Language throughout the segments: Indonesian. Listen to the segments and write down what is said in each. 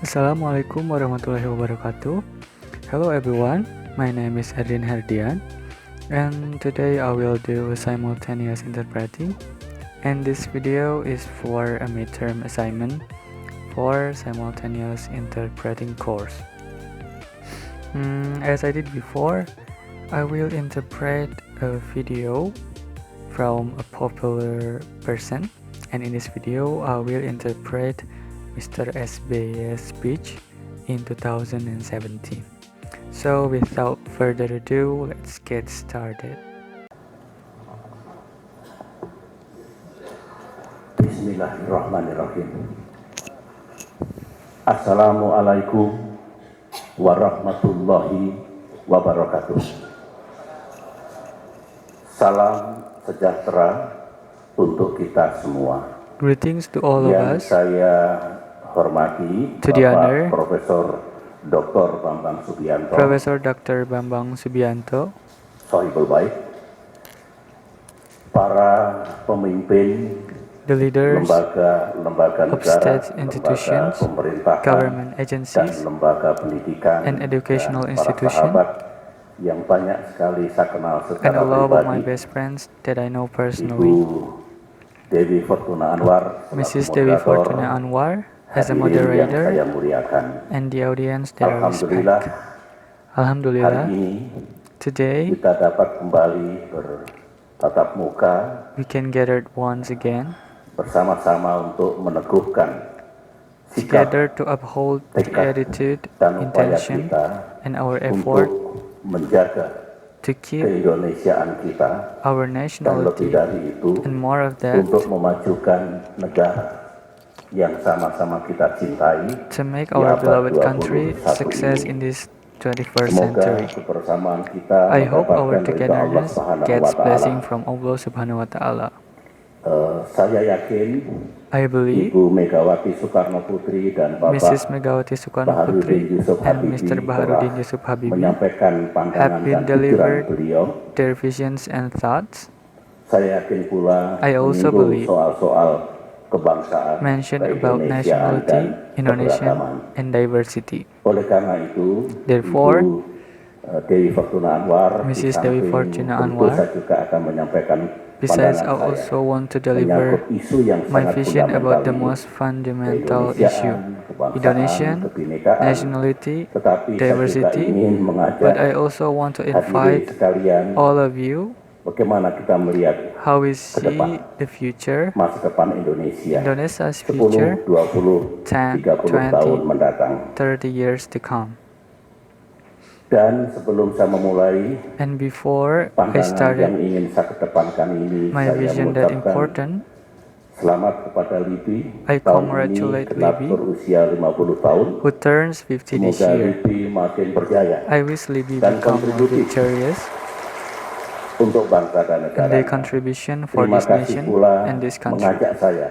Assalamualaikum warahmatullahi wabarakatuh. Hello everyone, my name is Erdin Herdian, and today I will do simultaneous interpreting, and this video is for a midterm assignment for simultaneous interpreting course. As I did before, I will interpret a video from a popular person, and in this video I will interpret Mr. SBY's speech in 2017. So without further ado, let's get started. Bismillahirrahmanirrahim. Assalamualaikum warahmatullahi wabarakatuh. Salam sejahtera untuk kita semua. Greetings to all of Yang us. saya hormati To the honor, Bapak Profesor Dr. Bambang Subianto, Profesor Dr. Bambang Subianto, Sohibul Baik, para pemimpin the leaders lembaga of negara, state institutions, lembaga pemerintahan, government dan agencies, lembaga pendidikan, and educational dan para institution, sahabat yang banyak sekali saya kenal and secara a lot of my pribadi, best friends that I know Ibu personally. Dewi Fortuna Anwar, selaku Mrs. Dewi moderator, Fortuna Anwar as a hadirin yang moderator, saya muliakan. and the audience that I Alhamdulillah, respect. hari Alhamdulillah, ini today kita dapat kembali bertatap muka we can gather once again bersama-sama untuk meneguhkan sikap together to uphold the tekad attitude, dan upaya intention, kita and our untuk effort menjaga to keep keindonesiaan kita, our dan lebih nationality dari itu and more of that untuk memajukan negara yang sama-sama kita cintai to make di our abad beloved country 21 success ini. in this 21st Semoga century. kebersamaan kita I hope our mendapatkan ridha Allah togetherness Subhanahu wa gets blessing Ta'ala. from Allah Subhanahu wa Ta'ala. Saya yakin I believe Ibu Megawati Soekarno Putri dan Bapak Mrs. Megawati Soekarno Putri Baharudin Yusuf and Habibie Mr. Baharudin telah Yusuf Habibie menyampaikan pandangan have been dan pikiran delivered beliau. their visions and thoughts. Saya yakin pula I also menyinggung believe soal-soal kebangsaan, mention about keindonesiaan, nationality, dan Indonesian, keberagaman. and diversity. Oleh karena itu, Therefore, Ibu Dewi Fortuna Anwar, di Mrs. Dewi samping Fortuna tentu Anwar, saya juga akan menyampaikan besides, I pandangan saya also want to deliver menyangkut isu yang my sangat vision about the fundamental most ini, fundamental issue, keindonesiaan, kebangsaan, Indonesian, kebinekaan. nationality, Tetapi saya juga diversity, ingin mengajak but I also want to hadirin invite sekalian all of you bagaimana kita melihat how we ke depan, see the future, masa depan Indonesia Indonesia's 10, future, 20, 10, 30 tahun 20, mendatang. 30 years to come. Dan sebelum saya memulai And before I pandangan yang started ingin saya kedepankan ini, my saya vision that mengucapkan important, selamat kepada Libi. I Tahun ini congratulate genap Libi, berusia 50 tahun. who turns 50 this Semoga year. Libi makin berjaya I wish Libby dan become more kontributif victorious untuk bangsa dan in negara. their contribution for Terima this kasih nation pula and this country. mengajak saya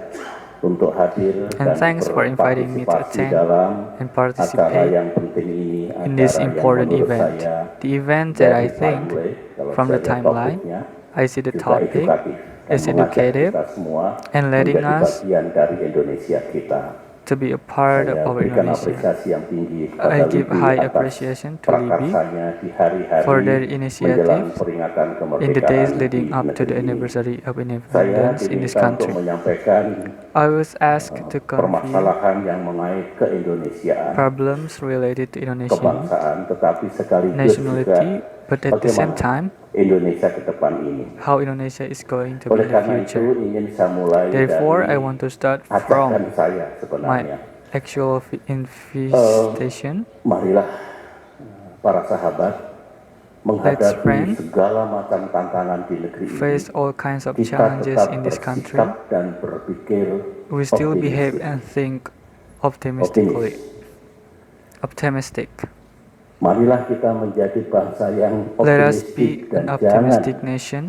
untuk hadir And dan thanks for inviting me to berpartisipasi attend dalam and acara participate yang penting ini, in this acara yang important menurut event. saya The event that I dari think, timeline, kalau from the saya lihat timeline, topiknya, I see the juga topic edukatif dan is mengajak educative kita semua and letting menjadi us bagian dari Indonesia kita. to be a part Saya of berikan Indonesia. apresiasi yang tinggi I kepada give Libi high atas appreciation to Libby prakarsanya di hari-hari for their menjelang initiative peringatan in the days kemerdekaan leading di up to the negeri ini. anniversary of Saya independence in this diminta untuk country. menyampaikan I was asked to convey permasalahan yang mengait keindonesiaan, problems related to Indonesian kebangsaan, tetapi sekaligus juga nationality, but at the same bagaimana time, Indonesia ke depan ini. how Indonesia is going to be Oleh in the karena itu future. ingin saya mulai Therefore, I dari want to start ajakan from saya my sebenarnya. actual invitation. Marilah para sahabat menghadapi friend, segala macam tantangan di negeri ini. Face all kinds of Kita challenges tetap in this country. bersikap dan berpikir We still optimistis. behave and think optimistically. Optimistic. Marilah kita menjadi bangsa yang Let us be optimistik dan an optimistic jangan nation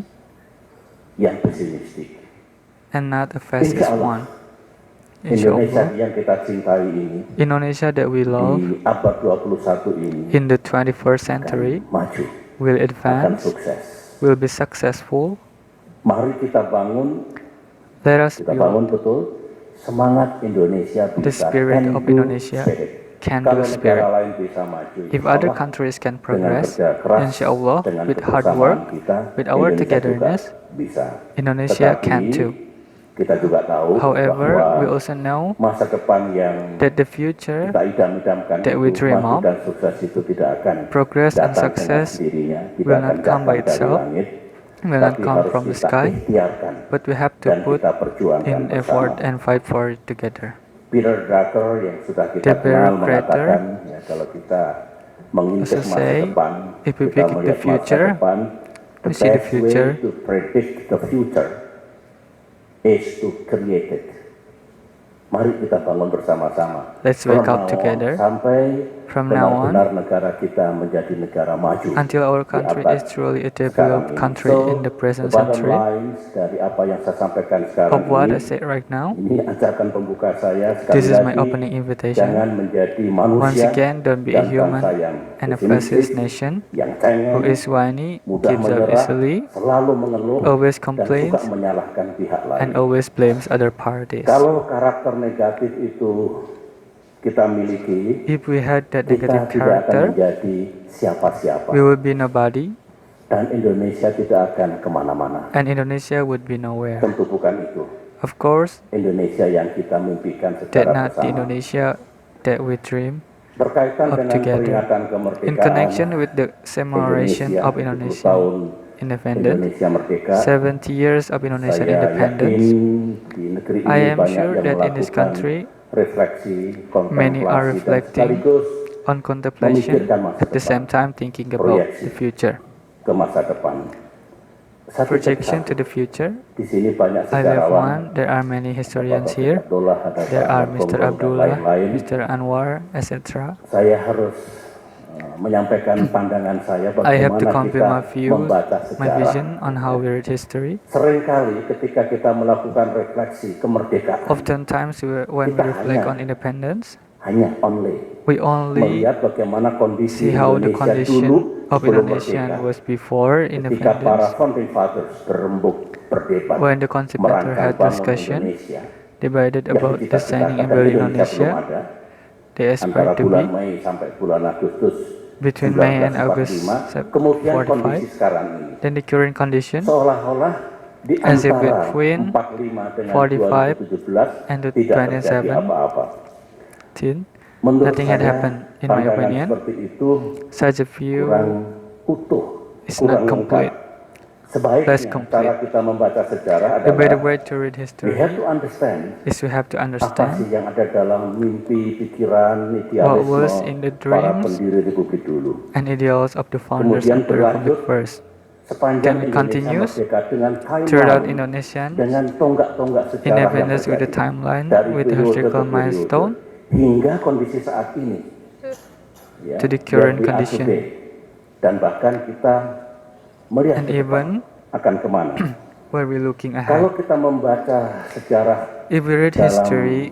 yang pesimistik. and not a fascist Insya Allah, one. Indonesia Inshallah, yang kita cintai ini Indonesia that we love di abad 21 ini in the 21st century akan maju, will akan advance, sukses. will be successful. Mari kita bangun Let us betul build semangat Indonesia the bisa spirit of NU Indonesia spirit. can-do Kalau negara spirit. lain bisa maju, If other insyaallah, countries can dengan progress, kerja keras, inshallah, dengan with hard kebersamaan work, kita, with our Indonesia juga togetherness, bisa. Indonesia Tetapi can too. kita juga tahu However, bahwa we also know masa depan yang that the future kita idam-idamkan that we itu, dream maju of, dan sukses itu tidak akan progress and datang dengan success sendirinya, tidak will akan not come by datang dari itself, langit, will not tapi come harus from the kita sky, ikhtiarkan but we have to dan put kita perjuangkan in effort bersama. and fight for it together. Peter Drucker yang sudah kita The kenal bureaucrator mengatakan, ya, kalau kita mengintip also masa say, depan, if we kita pick the melihat masa future, depan, the we see the best future. way to predict the future is to create it. Mari kita bangun bersama-sama. Let's wake From up now on, together. sampai From now on, benar-benar negara kita menjadi negara maju until our di country abad is truly a sekarang developed ini. country So, in the present the bottom century. lines dari apa yang saya sampaikan sekarang Of what I ini, said right now, ini ajakan pembuka saya. Sekali this is my lagi, opening invitation. jangan menjadi Once manusia again, don't be a dan human bangsa yang and a pesimistis, fascist nation yang who cengeng, is whiny, mudah gives up menyerah, easily, selalu mengeluh, always dan suka complains, menyalahkan pihak lain. and always blames other parties. Kalau karakter negatif itu kita miliki, If we had that kita negative tidak akan character, menjadi siapa-siapa, we would be nobody, dan Indonesia tidak akan kemana-mana. and Indonesia would be nowhere. Tentu bukan itu Of course, Indonesia yang kita mimpikan that secara not the bersama. Indonesia that we dream Berkaitan of dengan together. peringatan In kemerdekaan connection with the commemoration of 70 Indonesian tahun independence, Indonesia merdeka, 70 years of Indonesian saya independence, yakin di negeri I ini am banyak sure yang that in this melakukan country, refleksi, many are kontemplasi, dan reflecting sekaligus on contemplation, memikirkan masa at the depan, same time thinking about the future. ke masa depan. Satu Projection persatu. to the future, Di sini banyak I have sejarawan, one, there are many historians Bapak here, Abdullah, ada there Pak are Ahmad Mr. Komro, dan Abdullah, lain-lain. Mr. Anwar, etc. Saya harus menyampaikan pandangan saya I have to bagaimana convey kita my views, membaca my sejarah. vision on how we read history. Seringkali ketika kita melakukan refleksi kemerdekaan, Oftentimes, when we reflect on independence, hanya we only melihat bagaimana kondisi see how the Indonesia dulu condition of sebelum Indonesia merdeka. was before Ketika para independence, founding fathers berembuk berdebat when the conservator merancang had bangun discussion, Indonesia, debated yang about kita designing and katakan building Indonesia belum Indonesia. ada, They antara aspired to bulan be Mei sampai bulan Agustus between May and August 1945. Kemudian kondisi 45. sekarang ini Then the current condition, seolah-olah di as if antara between 45 dengan 45 2017 and the tidak terjadi 27, apa-apa. Menurut nothing had saya, happened. In my pandangan opinion, seperti itu such a view kurang utuh, is kurang not complete. lengkap. Sebaiknya less complete. cara kita membaca sejarah The better adalah way to read we history have to understand is we have to apa sih understand yang ada dalam mimpi, pikiran, what was idealisme in the para dreams pendiri Republik dulu. and ideals of the founders Kemudian of the Republic berlanjut first. sepanjang Then it Indonesia continues merdeka dengan throughout timeline, Indonesian dengan tonggak-tonggak sejarah yang independence with the terjadi timeline, dari with the periode historical ke periode milestone hingga kondisi saat ini, ya, to the current yang condition. di-up-to-date. Dan bahkan kita melihat And ke depan even akan kemana. where we're looking Kalau ahead. kita membaca sejarah If we read history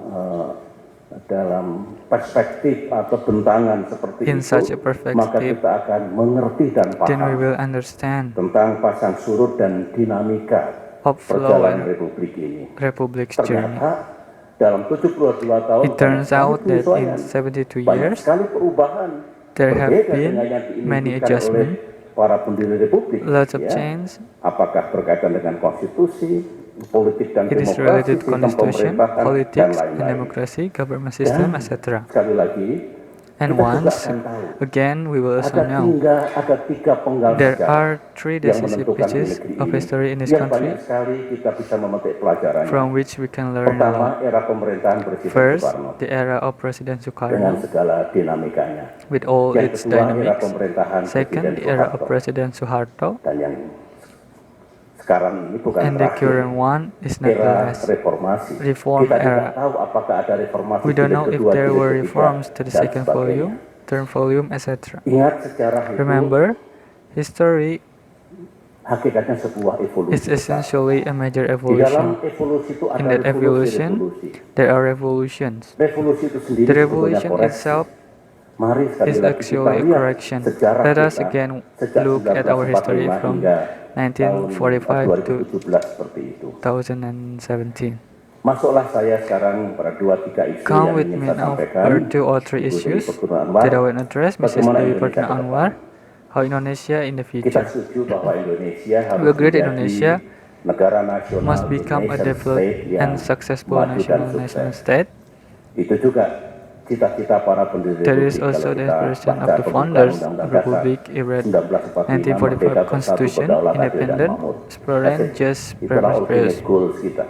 dalam perspektif atau bentangan seperti in itu, such a maka perspective, kita akan mengerti dan then we paham will understand tentang pasang surut dan dinamika of flow perjalanan and Republik ini. Republic's journey. Ternyata dalam 72 tahun It turns banyak out sekali that in penyesuaian, 72 banyak years, sekali perubahan, there have berbeda been dengan yang many diinginkan oleh adjustments, para pendiri Republik. lots of ya. change. Apakah berkaitan dengan konstitusi, politik dan It is demokrasi, related to sistem constitution, pemerintahan, dan politics, and lain-lain. democracy, government system, Dan etc. sekali lagi, And kita juga once akan tahu again, we will also know ada tiga penggal there sejarah are three yang decisive menentukan di pages negeri of ini, history in this yang country banyak sekali kita bisa memetik pelajarannya. from which we can learn a lot. Pertama, era pemerintahan Presiden First, Soekarno the era of President dengan Sukarno segala dinamikanya. with all Yang its kedua, era dynamics. pemerintahan Second, Presiden the era of Soeharto. President Suharto. Dan yang sekarang ini bukan And the terakhir, current one is not the era last. reformasi. Reform Kita era. tidak tahu apakah ada reformasi We don't jilid know if kedua, there jilid were ketiga, reforms to the dan second sebagainya. volume, third volume, etc. Ingat sejarah itu Remember, history hakikatnya sebuah evolusi. is essentially a major Di dalam evolution. evolusi itu ada In that evolution, revolusi. there are revolutions. Revolusi itu sendiri The sebetulnya revolution koreksi. itself Mari sekali is lagi kita actually a lihat correction. sejarah Let us kita again sejak look at our 1945 history from hingga tahun 1945 to 2017 seperti itu. 2017. Masuklah saya sekarang pada 2-3 isu Come yang with ingin me saya now sampaikan. for 2 or 3 Ibu Dewi issues Pertuna Anwar, that I will address, Mrs. bagaimana Dewi Indonesia Pertuna ke depan. Anwar, how Indonesia in the Kita future. setuju bahwa Indonesia We harus agree that menjadi Indonesia negara nasional, must become a nation developed state yang and successful maju dan national sukses. state. Itu juga cita-cita para pendiri That is republik. also Kalau the kita inspiration of baca the pembukaan founders Undang-Undang of Dasar Republic, read 1945, merdeka 1945 bersatu, Constitution, berdaulat, adil, dan independent, makmur. transparent, just, Itulah ultimate prosperous. goals kita.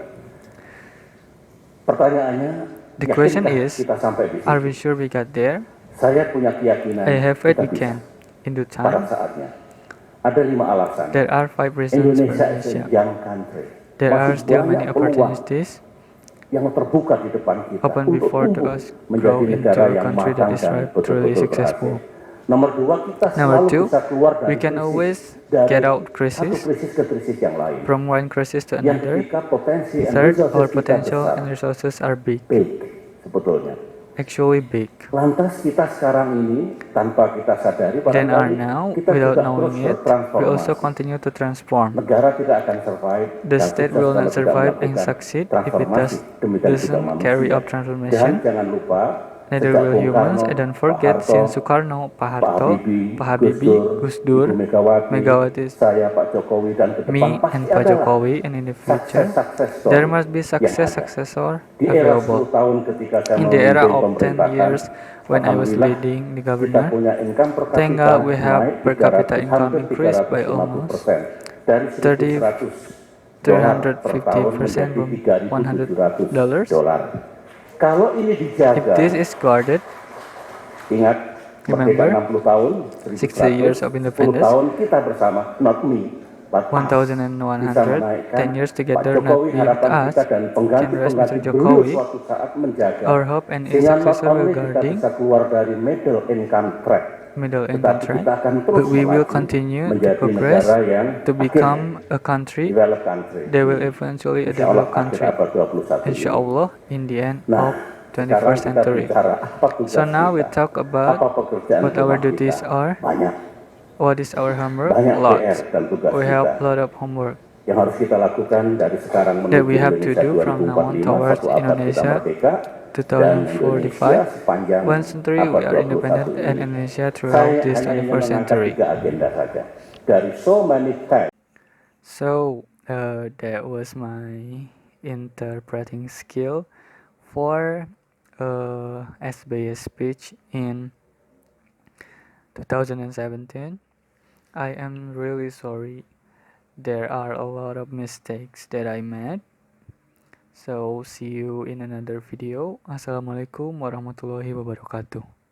Pertanyaannya, The question yakinkah is, kita sampai di are situ? we sure we got there? Saya punya keyakinan I have faith kita we bisa can. In due pada time, saatnya. Ada 5 alasan. there are 5 reasons for Indonesia is a Indonesia. young country. There are Masih still many banyak peluang opportunities yang terbuka di depan kita open untuk before to tumbuh us menjadi grow into negara a yang country that matang is dan truly betul-betul successful. berhasil. Nomor 2, kita Number selalu 2, bisa keluar dari we can krisis, always dari get out satu crisis krisis ke krisis yang lain. from one crisis to Yang another. ketiga, potensi and Third, resources our kita potential besar, and resources are big, sebetulnya. actually big. Lantas kita sekarang ini tanpa kita sadari Then are barangkali now, kita without juga terus knowing it, we bertransformasi. also continue to transform. Negara tidak akan survive The dan state sukses will kalau not tidak survive and melakukan succeed if it transformasi. Demikian juga doesn't manusia. carry out Dan transformation. jangan lupa, Neither sejak will Bung humans, Karno, and don't Pak forget, Harto, since Soekarno, Pak Harto, Pak Habibie, Gus Dur, Ibu Megawati, Megawati, saya Pak Jokowi, dan ke depan me, pasti and Pak adalah Jokowi, and in the future, sukses there must be story yang ada. successor Di era 10 available. tahun ketika saya In the era memimpin of 10 pemerintahan, years when I was alhamdulillah, leading the kita governor, punya income per thank kapita God we have naik per capita 300, income hampir increased by 350% almost dari 30, 1.100 dolar per tahun 350% menjadi from $100. $3.700. Kalau ini If dijaga, this is guarded, ingat merdeka remember 60 tahun, 60 years of 10 independence, tahun kita bersama, not me, but us, bisa 1100, menaikkan 10 years Pak together, not Jokowi. me with Harapan us, kita dan can raise pengganti-pengganti Mr. beliau Jokowi. suatu saat menjaga, Our hope and his sehingga not successor will only kita guarding bisa keluar dari middle income trap, middle income tetapi track, kita akan terus but we will melaju continue to menjadi progress negara yang to akhirnya become a country developed country. that will eventually a Insya Allah developed akhir country, abad 21 ini. inshallah, in the end Nah, of sekarang 21st kita century. bicara apa tugas So now we kita, talk apa about pekerjaan what our rumah duties kita. are. Banyak, What is our homework? banyak PR Lots. dan tugas We kita have a lot of homework yang harus kita lakukan dari sekarang that menuju we have to Indonesia do from now on 2045, towards satu abad kita Indonesia merdeka, dan Indonesia 2045. sepanjang 1 century abad we are independent 21 and ini. Indonesia Saya throughout this hanya ingin 21st mengangkat century. 3 agenda saja dari so many times. So that was my interpreting skill for SB's speech in 2017. I am really sorry. There are a lot of mistakes that I made. So see you in another video. Assalamualaikum warahmatullahi wabarakatuh.